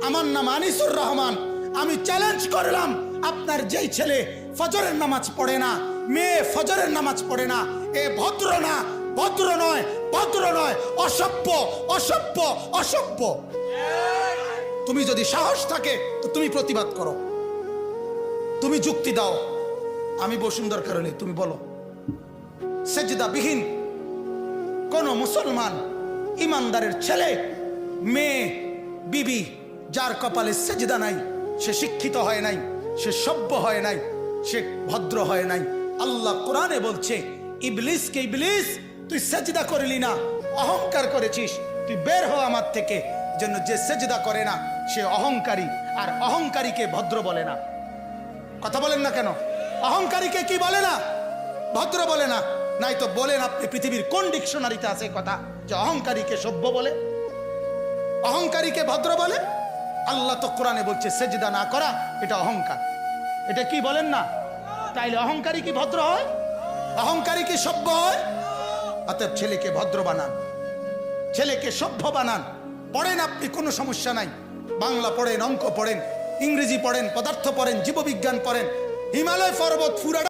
আমার নাম আনিসুর রহমান। আমি চ্যালেঞ্জ করলাম, আপনার যেই ছেলে ফজরের নামাজ পড়ে না, মেয়ে ফজরের নামাজ পড়ে না, এ ভদ্র না, ভদ্র নয়, ভদ্র নয়, অসভ্য, অসভ্য, অসভ্য। তুমি যদি সাহস থাকে তো তুমি প্রতিবাদ করো, তুমি যুক্তি দাও। আমি বসুন্ধর কারণে তুমি বলো, সেজদাবিহীন কোন মুসলমান ইমানদারের ছেলে, মেয়ে, বিবি যার কপালে সেজদা নাই, সে শিক্ষিত হয় নাই, সে সভ্য হয় নাই, সে ভদ্র হয় নাই। আল্লাহ কোরআনে বলছে, ইবলিসকে, ইবলিস তুই সেজদা করলি না, অহংকার করেছিস, তুই বের হ আমার থেকে। জন্য যে সেজদা করে না সে অহংকারী, আর অহংকারীকে ভদ্র বলে না। কথা বলেন না কেন? অহংকারীকে কি বলে না? ভদ্র বলে না। নাই তো বলেন আপনি পৃথিবীর কোন ডিকশনারিতে আছে কথা যে অহংকারীকে সভ্য বলে, অহংকারীকে ভদ্র বলে? আল্লাহ তো কোরআনে বলছে সেজদা না করা এটা অহংকার। এটা কি বলেন না? তাইলে অহংকারী কি ভদ্র হয়? অহংকারী কি সভ্য হয়? অতএব ছেলেকে ভদ্র বানান, ছেলেকে সভ্য বানান। পড়েন আপনি, কোনো সমস্যা নাই। বাংলা পড়েন, অঙ্ক পড়েন, ইংরেজি পড়েন, পদার্থ পড়েন, জীববিজ্ঞান পড়েন, হিমালয় পর্বত ফুরা